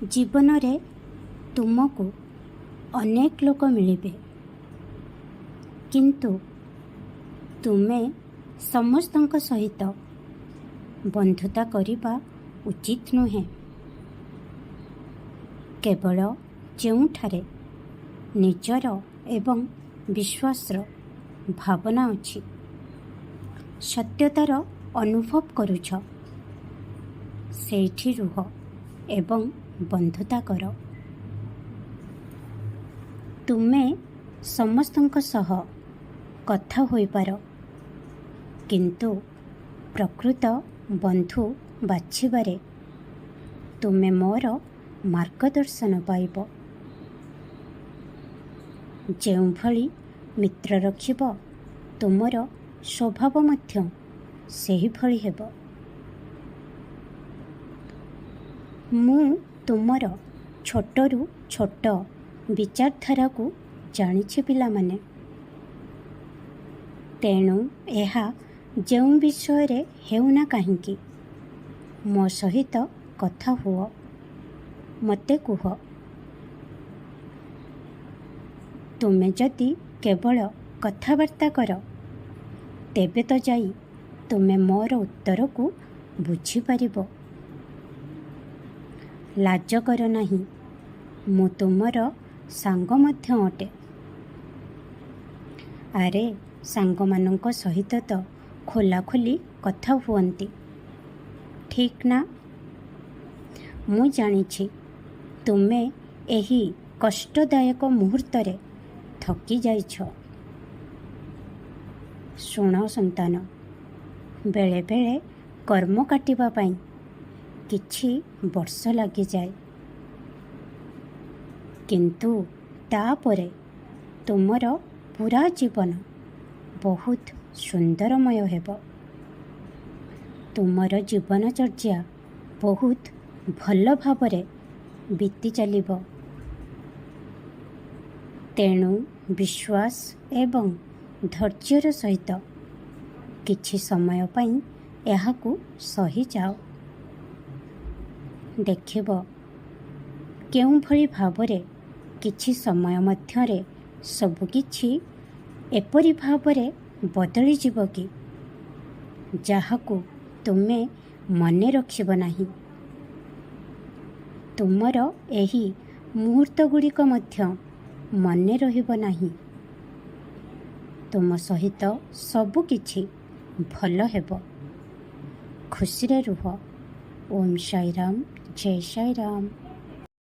ଜୀବନରେ ତୁମକୁ ଅନେକ ଲୋକ ମିଳିବେ, କିନ୍ତୁ ତୁମେ ସମସ୍ତଙ୍କ ସହିତ ବନ୍ଧୁତା କରିବା ଉଚିତ ନୁହେଁ। କେବଳ ଯେଉଁଠାରେ ନିଜର ଏବଂ ବିଶ୍ୱାସର ଭାବନା ଅଛି, ସତ୍ୟତାର ଅନୁଭବ କରୁଛ, ସେଇଠି ରୁହ ଏବଂ ବନ୍ଧୁତା କର। ତୁମେ ସମସ୍ତଙ୍କ ସହ କଥା ହୋଇପାର, କିନ୍ତୁ ପ୍ରକୃତ ବନ୍ଧୁ ବାଛିବାରେ ତୁମେ ମୋର ମାର୍ଗଦର୍ଶନ ପାଇବ। ଯେଉଁଭଳି ମିତ୍ର ରଖିବ, ତୁମର ସ୍ୱଭାବ ମଧ୍ୟ ସେହିଭଳି ହେବ। ମୁଁ ତୁମର ଛୋଟରୁ ଛୋଟ ବିଚାରଧାରାକୁ ଜାଣିଛି ପିଲାମାନେ। ତେଣୁ ଏହା ଯେଉଁ ବିଷୟରେ ହେଉନା କାହିଁକି, ମୋ ସହିତ କଥା ହୁଅ, ମୋତେ କୁହ। ତୁମେ ଯଦି କେବଳ କଥାବାର୍ତ୍ତା କର, ତେବେ ତ ଯାଇ ତୁମେ ମୋର ଉତ୍ତରକୁ ବୁଝିପାରିବ। ଲାଜ କର ନାହିଁ, ମୁଁ ତୁମର ସାଙ୍ଗ ମଧ୍ୟ ଅଟେ। ଆରେ, ସାଙ୍ଗମାନଙ୍କ ସହିତ ତ ଖୋଲାଖୋଲି କଥା ହୁଅନ୍ତି, ଠିକ୍ ନା? ମୁଁ ଜାଣିଛି ତୁମେ ଏହି କଷ୍ଟଦାୟକ ମୁହୂର୍ତ୍ତରେ ଥକି ଯାଇଛ। ଶୁଣ ସନ୍ତାନ, ବେଳେବେଳେ କର୍ମ କାଟିବା ପାଇଁ କିଛି ବର୍ଷ ଲାଗିଯାଏ, କିନ୍ତୁ ତାପରେ ତୁମର ପୁରା ଜୀବନ ବହୁତ ସୁନ୍ଦରମୟ ହେବ। ତୁମର ଜୀବନଚର୍ଯ୍ୟା ବହୁତ ଭଲ ଭାବରେ ବିତି ଚାଲିବ। ତେଣୁ ବିଶ୍ୱାସ ଏବଂ ଧୈର୍ଯ୍ୟର ସହିତ କିଛି ସମୟ ପାଇଁ ଏହାକୁ ସହିଯାଅ। ଦେଖିବ କେଉଁଭଳି ଭାବରେ କିଛି ସମୟ ମଧ୍ୟରେ ସବୁକିଛି ଏପରି ଭାବରେ ବଦଳିଯିବ କି ଯାହାକୁ ତୁମେ ମନେ ରଖିବ ନାହିଁ। ତୁମର ଏହି ମୁହୂର୍ତ୍ତଗୁଡ଼ିକ ମଧ୍ୟ ମନେ ରହିବ ନାହିଁ। ତୁମ ସହିତ ସବୁକିଛି ଭଲ ହେବ। ଖୁସିରେ ରୁହ। ଓମ୍ ସାଇରାମ, ଜୟ ସାଇରାମ।